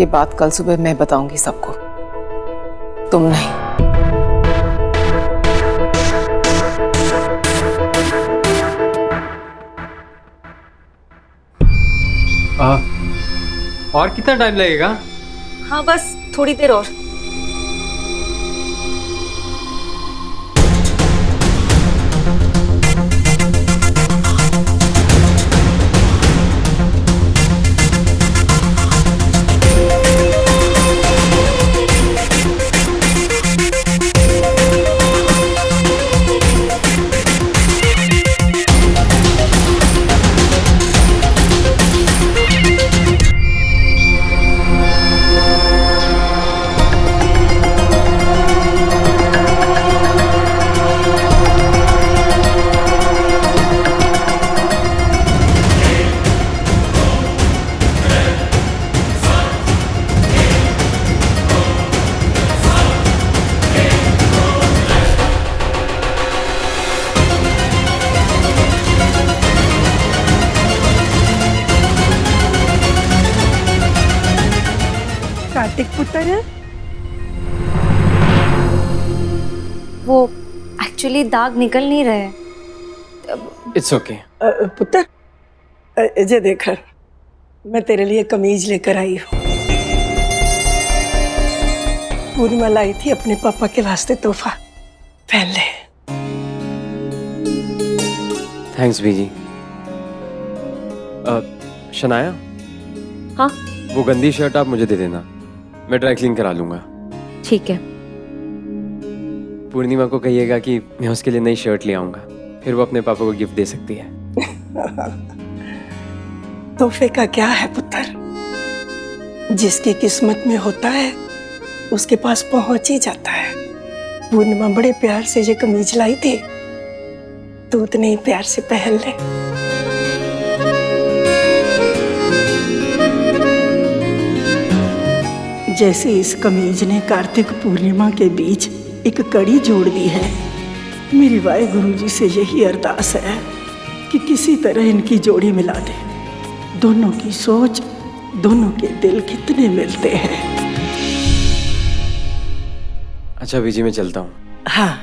ये बात कल सुबह मैं बताऊंगी सबको, तुम नहीं। और कितना टाइम लगेगा? हाँ बस थोड़ी देर और। कार्तिक पुत्र है वो एक्चुअली दाग निकल नहीं रहे। It's okay. पुत्र, अजय देखकर मैं तेरे लिए कमीज लेकर आई हूँ। पूर्णिमा लाई थी अपने पापा के वास्ते तोहफा, पहन ले। थैंक्स बीजी। शनाया, हाँ वो गंदी शर्ट आप मुझे दे देना, मैं ड्राई क्लीन करा लूंगा। ठीक है। पूर्णिमा को कहिएगा कि मैं उसके लिए नई शर्ट ले आऊंगा, फिर वो अपने पापा को गिफ्ट दे सकती है। तोहफे का क्या है पुत्र, जिसकी किस्मत में होता है उसके पास पहुंच ही जाता है। पूर्णिमा बड़े प्यार से ये कमीज लाई थी, तू उतने ही प्यार से पहन ले। जैसे इस कमीज ने कार्तिक पूर्णिमा के बीच एक कड़ी जोड़ दी है, मेरी वाहे गुरु जी से यही अरदास है कि किसी तरह इनकी जोड़ी मिला दे। दोनों की सोच, दोनों के दिल कितने मिलते हैं। अच्छा बीजी, मैं चलता हूँ। हाँ,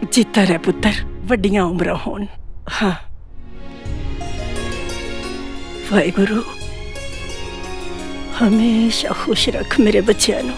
जितना है पुत्र, वड्डियां उम्र होन। हाँ, वाहे गुरु हमेशा खुश रख मेरे बच्चों ਨੂੰ।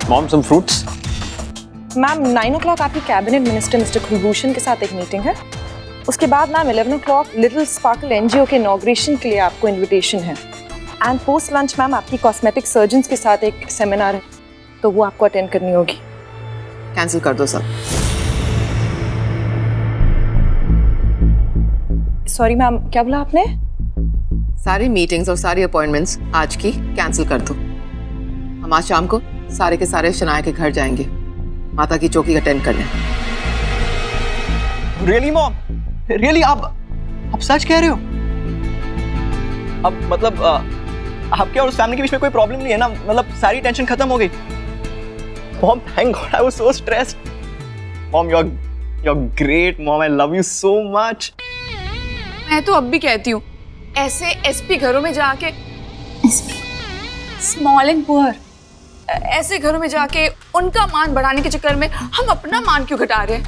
Mom, some fruits. Ma'am 9 o'clock आपकी कैबिनेट मिनिस्टर मिस्टर कुलभूषण के साथ एक मीटिंग है। उसके बाद ma'am 11 o'clock little sparkle NGO के इनॉग्रेशन के लिए आपको इनविटेशन है। एंड पोस्ट लंच मैम आपकी कॉस्मेटिक सर्जन्स के साथ एक सेमिनार है, तो वो आपको अटेंड करनी होगी। कैंसिल कर दो सब। सॉरी मैम, क्या बोला आपने? सारी मीटिंग्स और सारी अपॉइंटमेंट्स आज की कैंसिल कर दो। हम आज शाम को सारे के सारे शनाया के घर जाएंगे माता की चौकी अटेंड करने। रियली मॉम, रियली आप सच कह रहे हो? अब मतलब आपके और उस फैमिली के बीच में कोई प्रॉब्लम नहीं है ना? मतलब सारी टेंशन खत्म हो गई। Mom, thank God, I was so stressed. Mom, you are great mom, I love you so much. मैं तो अब भी कहती हूँ, ऐसे एसपी घरों में जाके, स्मॉल एंड पुअर, ऐसे घरों में जाके उनका मान बढ़ाने के चक्कर में हम अपना मान क्यों घटा रहे हैं?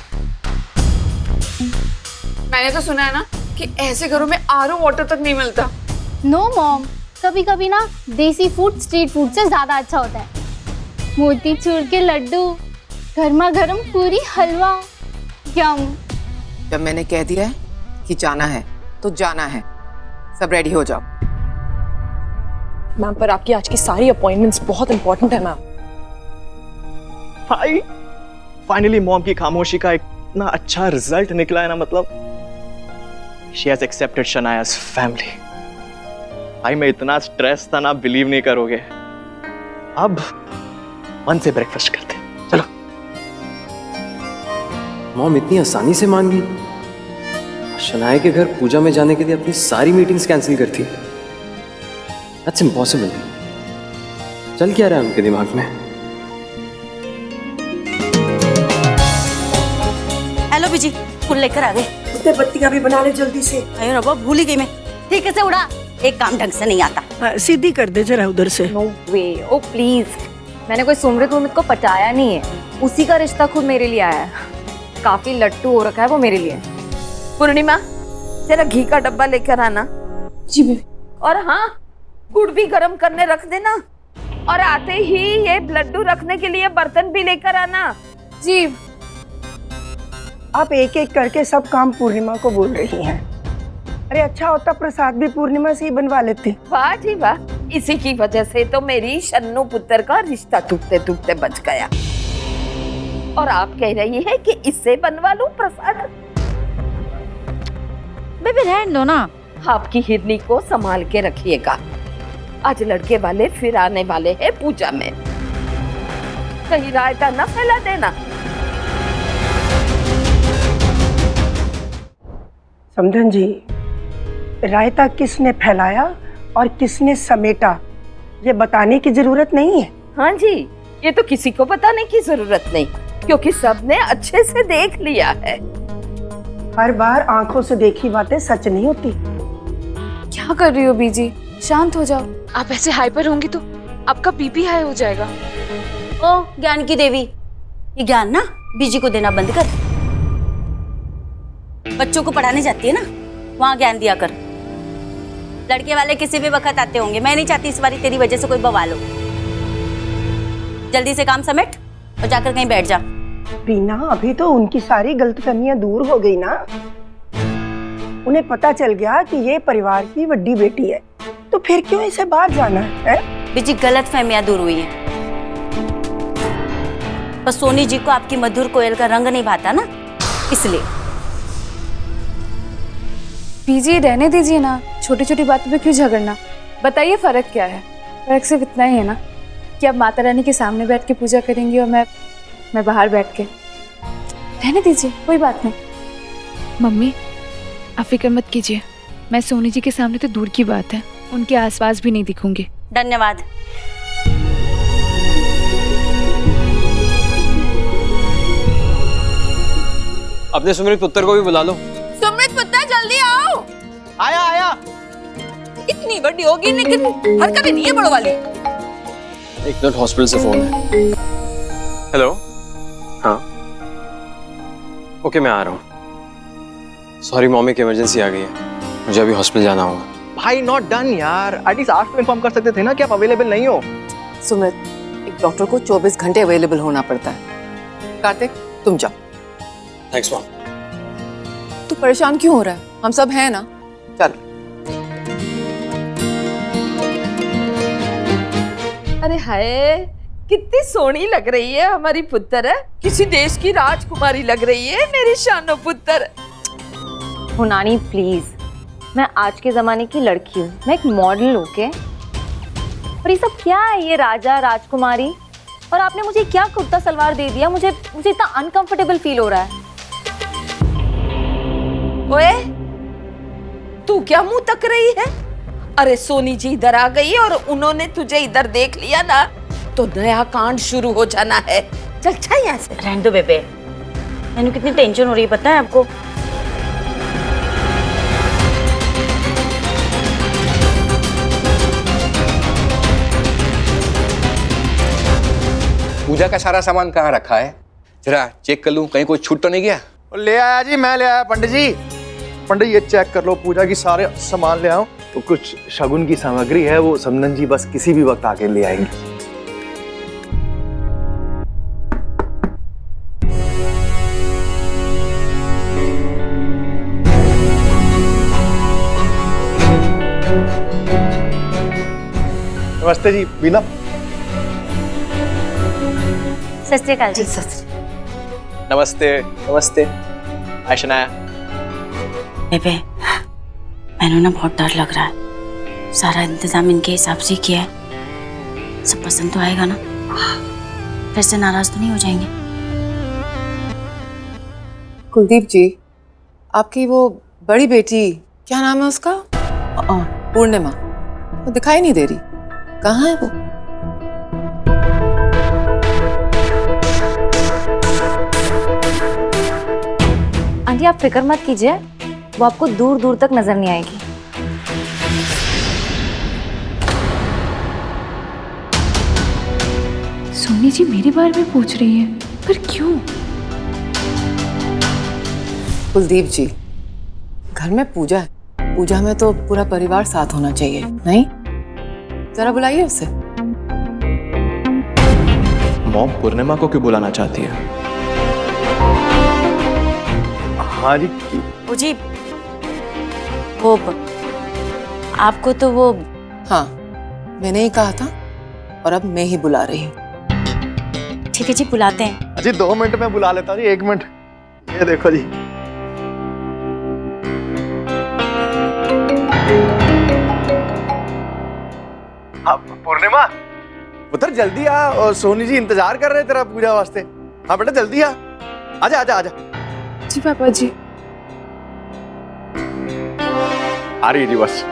मैंने तो सुना है ना कि ऐसे घरों में आरओ वाटर तक नहीं मिलता। नो मॉम, कभी कभी ना देसी फूड स्ट्रीट फूड से ज्यादा अच्छा होता है। मोतीचूर के लड्डू, गर्मा गर्म पूरी हलवा, यम। जब मैंने कह दिया है कि जाना है तो जाना है, सब रेडी हो जाओ। मैम पर आपकी आज की सारी अपॉइंटमेंट्स बहुत इंपॉर्टेंट है मैम। भाई फाइनली मॉम की खामोशी का एक इतना अच्छा रिजल्ट निकला है ना। मतलब शी हैज एक्सेप्टेड शनाया's फैमिली। भाई मैं इतना स्ट्रेस था ना, बिलीव नहीं करोगे। अब मन से ब्रेकफास्ट करते हैं, चलो। मॉम इतनी आसानी से मान गई? शनाया के घर पूजा में जाने के लिए अपनी सारी मीटिंग्स कैंसिल करती। That's impossible. चल क्या रहा है उनके दिमाग में? हेलो बीजी, फूल लेकर आ गए। उतने बत्तियां भी बना ले जल्दी से। अरे रब्बा, भूल ही गई मैं। ठीक से उड़ा, एक काम ढंग से नहीं आता। सीधी कर दे जरा उधर से। No way, oh please. मैंने कोई सुमृत उमित को पटाया नहीं है, उसी का रिश्ता खुद मेरे लिए आया है। काफी लट्टू हो रखा है वो मेरे लिए। पूर्णिमा, तेरा घी का डब्बा लेकर आना। जी बेबी। और हाँ, गुड़ भी गरम करने रख देना। और आते ही ये लड्डू रखने के लिए बर्तन भी लेकर आना। जी। आप एक एक करके सब काम पूर्णिमा को बोल रही हैं। अरे अच्छा होता प्रसाद भी पूर्णिमा से ही बनवा लेती। वाह जी वाह, इसी की वजह से तो मेरी शन्नू पुत्र का रिश्ता टूटते टूटते बच गया। और आप कह रही है कि इससे बनवा लूं प्रसाद? बेबी रहने दो ना। आपकी हिरनी को संभाल के रखिएगा। आज लड़के वाले फिर आने वाले हैं पूजा में, कहीं रायता न फैला देना। समधन जी, रायता किसने फैलाया और किसने समेटा, ये बताने की जरूरत नहीं है। हाँ जी, ये तो किसी को बताने की जरूरत नहीं, क्योंकि सबने अच्छे से देख लिया है। हर बार आंखों से देखी बातें सच नहीं होती। क्या कर रही हो बीजी? शांत हो जाओ। आप ऐसे हाइपर होंगी तो आपका बीपी हाई हो जाएगा। ओ ज्ञान की देवी, ये ज्ञान ना बीजी को देना बंद कर। बच्चों को पढ़ाने जाती है ना, वहाँ ज्ञान दिया कर। लड़के वाले किसी भी वक्त आते होंगे, मैं नहीं चाहती इस बारी तेरी वजह से कोई बवाल हो। जल्दी से काम समेट और जाकर कहीं बैठ जा। बीना, अभी तो उनकी सारी गलतफहमियां दूर हो गई ना। उन्हें पता चल गया कि ये परिवार की बड़ी बेटी है, तो फिर क्यों इसे बाहर जाना है? बीजी, गलत फहमियां दूर हुई हैं। बस सोनी जी को आपकी मधुर कोयल का रंग नहीं भाता ना, इसलिए। बीजी रहने दीजिए ना, छोटी छोटी बातों पे क्यों झगड़ना। बताइए फर्क क्या है? फर्क सिर्फ इतना ही है ना कि आप माता रानी के सामने बैठ के पूजा करेंगी और मैं बाहर बैठ के। रहने दीजिए, कोई बात नहीं। मम्मी, आप फिक्र मत कीजिए, मैं सोनी जी के सामने तो दूर की बात है, उनके आसपास भी नहीं दिखूंगी। धन्यवाद। अपने सुमृत पुत्र को भी बुला लो। सुमृत पुत्र, जल्दी आओ। आया आया। इतनी बड़ी होगी लेकिन हरकतें नहीं है बड़ों वाली। एक मिनट, हॉस्पिटल से फोन है। हेलो। हाँ ओके, मैं आ रहा हूँ। सॉरी मॉमी की इमरजेंसी आ गई है, मुझे अभी हॉस्पिटल जाना होगा। भाई नॉट डन यार, एटलीस्ट आज तो इन्फॉर्म कर सकते थे ना कि आप अवेलेबल नहीं हो। सुमित, एक डॉक्टर को 24 घंटे अवेलेबल होना पड़ता है। कार्तिक, तुम जाओ। Thanks mom. तू परेशान क्यों हो रहा है? हम सब हैं ना, चल। अरे हाय, कितनी सोहनी लग रही है हमारी पुत्र। किसी देश की राजकुमारी लग रही है मेरी शानो पुत्र। नानी प्लीज, मैं आज के जमाने की लड़की हूँ, मैं एक मॉडल हूँ के। और ये सब क्या है, ये राजा राजकुमारी? और आपने मुझे क्या कुर्ता सलवार दे दिया, मुझे इतना अनकंफर्टेबल फील हो रहा है। ओए, तू क्या मुंह तक रही है? अरे सोनी जी इधर आ गई और उन्होंने तुझे इधर देख लिया ना तो नया कांड शुरू हो जाना है। चल अच्छा यहाँ से। रहने दो बेबे, मैंने कितनी टेंशन हो रही है पता है आपको? पूजा का सारा सामान कहाँ रखा है? जरा चेक कर लूं, कहीं कोई छूट तो नहीं गया। ले आया जी, मैं ले आया पंडित जी। पंडित ये चेक कर लो, पूजा की सारे सामान ले आओ। तो कुछ शगुन की सामग्री है, वो समधन जी बस किसी भी वक्त आके ले आएंगे। नमस्ते जी बीना। सत श्री अकाल जी। नमस्ते नमस्ते। आशनाया। बेबे, मैंने ना बहुत डर लग रहा है। सारा इंतजाम इनके हिसाब से किया है, सब पसंद तो आएगा ना? फिर से नाराज तो नहीं हो जाएंगे? कुलदीप जी, आपकी वो बड़ी बेटी, क्या नाम है उसका? पूर्णिमा। वो दिखाई नहीं दे रही, कहाँ है वो? आंटी आप फिक्र मत कीजिए, वो आपको दूर दूर तक नजर नहीं आएगी। सोनी जी मेरे बारे में पूछ रही है, पर क्यों? कुलदीप जी, घर में पूजा है, पूजा में तो पूरा परिवार साथ होना चाहिए, नहीं? जरा बुलाइए उसे। मॉम पूर्णिमा को क्यों बुलाना चाहती है? हाँ जी। जी वो आपको तो वो हाँ, मैंने ही कहा था और अब मैं ही बुला रही हूँ। ठीक है जी, बुलाते हैं। जी 2 मिनट में बुला लेता हूँ जी, 1 मिनट। ये देखो जी। पूर्णिमा पुत्र जल्दी आ, और सोनी जी इंतजार कर रहे हैं तेरा पूजा वास्ते। हाँ बेटा जल्दी आ, आजा आजा आजा। जी पापा जी। आ रही जी बस।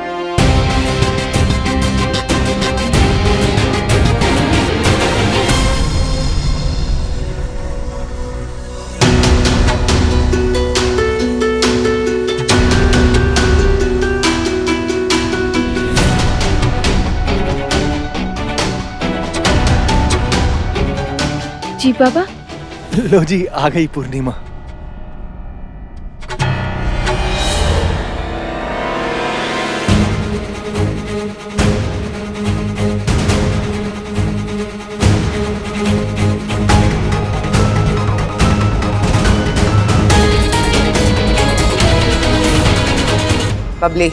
जी पापा। लो जी आ गई पूर्णिमा। बबली,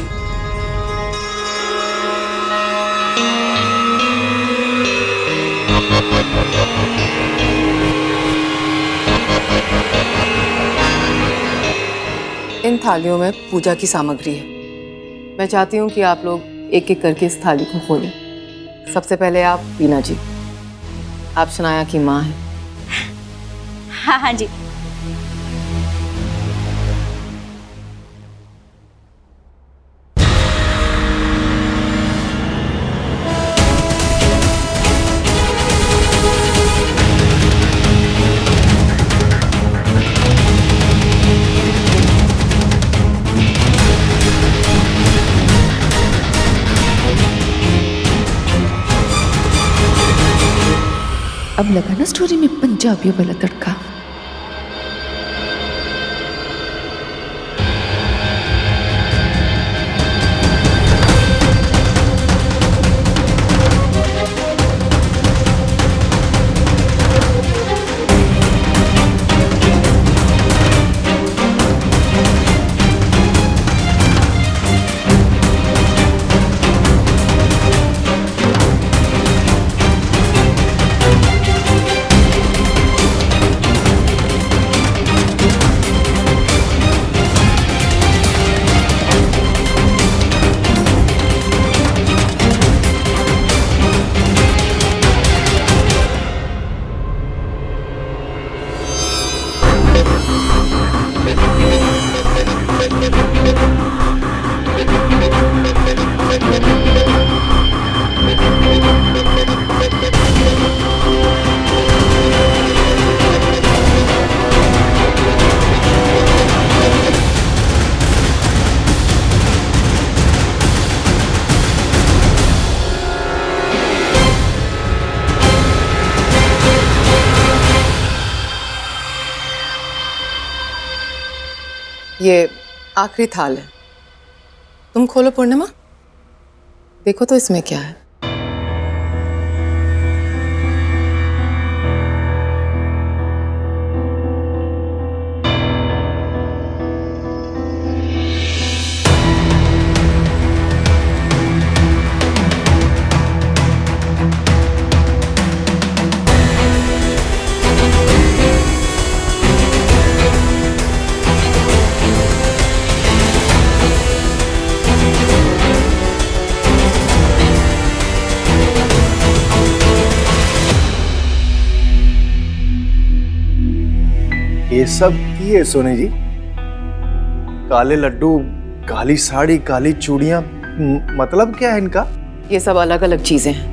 इन थालियों में पूजा की सामग्री है। मैं चाहती हूँ कि आप लोग एक एक करके इस थाली को खोलें। सबसे पहले आप बीना जी, आप शनाया की माँ हैं। हाँ हाँ जी। अब लगा ना स्टोरी में पंजाबियों वाला तड़का। ये आखिरी थाल है, तुम खोलो पूर्णिमा, देखो तो इसमें क्या है। ये सब की है सोनी जी? काले लड्डू, काली साड़ी, काली चूड़ियां, मतलब क्या है इनका? ये सब अलग अलग चीजें हैं,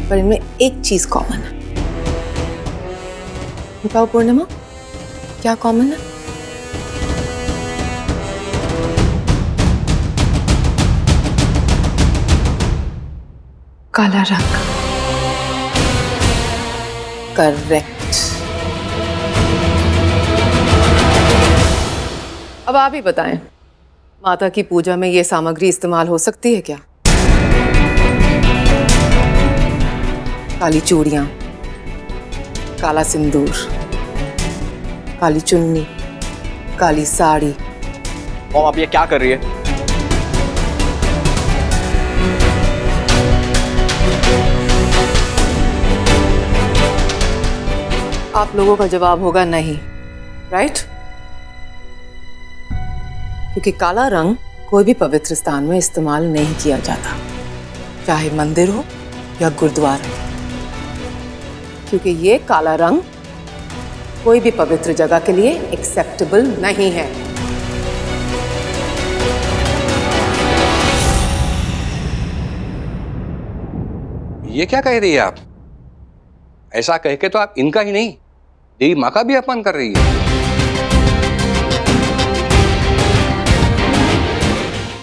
पर इनमें एक चीज कॉमन है। बताओ पूर्णिमा, क्या कॉमन है? काला रंग। करेक्ट। अब आप ही बताएं, माता की पूजा में ये सामग्री इस्तेमाल हो सकती है क्या? काली चूड़ियां, काला सिंदूर, काली चुन्नी, काली साड़ी। मॉम आप ये क्या कर रही है? आप लोगों का जवाब होगा नहीं, राइट? क्योंकि काला रंग कोई भी पवित्र स्थान में इस्तेमाल नहीं किया जाता, चाहे मंदिर हो या गुरुद्वारा, क्योंकि ये काला रंग कोई भी पवित्र जगह के लिए एक्सेप्टेबल नहीं है। ये क्या कह रही है आप? ऐसा कह के तो आप इनका ही नहीं, देवी माँ का भी अपमान कर रही है।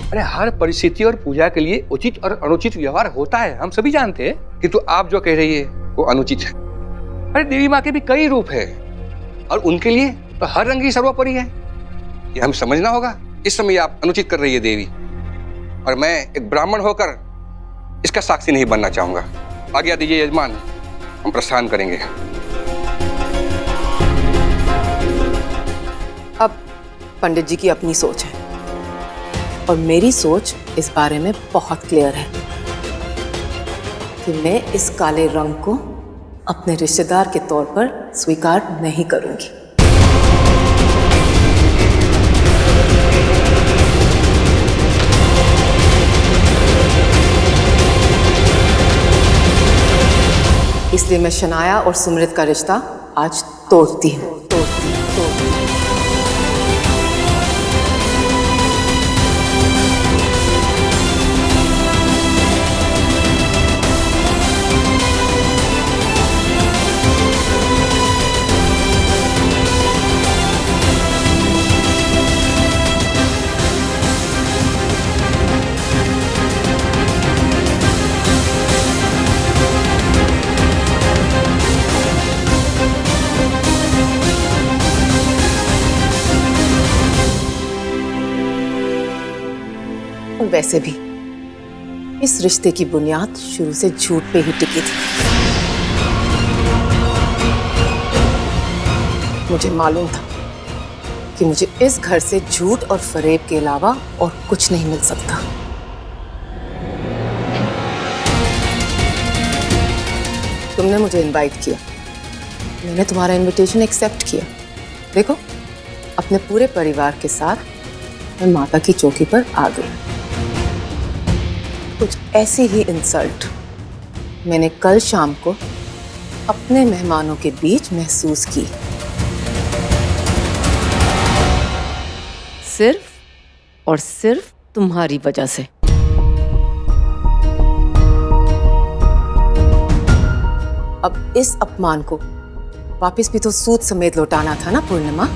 अरे हर परिस्थिति और पूजा के लिए उचित और अनुचित व्यवहार होता है, हम सभी जानते हैं, किंतु आप जो कह रही है वो अनुचित है। अरे देवी माँ के भी कई रूप है और उनके लिए तो हर रंग ही सर्वोपरि है। ये हमें समझना होगा। इस समय आप अनुचित कर रही है देवी, और मैं एक ब्राह्मण होकर इसका साक्षी नहीं बनना चाहूंगा। आज्ञा दीजिए यजमान, हम प्रस्थान करेंगे। अब पंडित जी की अपनी सोच है और मेरी सोच इस बारे में बहुत क्लियर है कि मैं इस काले रंग को अपने रिश्तेदार के तौर पर स्वीकार नहीं करूंगी। इसलिए मैं शनाया और सुमृत का रिश्ता आज तोड़ती हूँ। वैसे भी इस रिश्ते की बुनियाद शुरू से झूठ पे ही टिकी थी। मुझे मालूम था कि मुझे इस घर से झूठ और फरेब के अलावा और कुछ नहीं मिल सकता। तुमने मुझे इनवाइट किया, मैंने तुम्हारा इनविटेशन एक्सेप्ट किया। देखो, अपने पूरे परिवार के साथ मैं माता की चौकी पर आ गई। कुछ ऐसी ही इंसल्ट मैंने कल शाम को अपने मेहमानों के बीच महसूस की, सिर्फ और सिर्फ तुम्हारी वजह से। अब इस अपमान को वापस भी तो सूद समेत लौटाना था ना पूर्णिमा।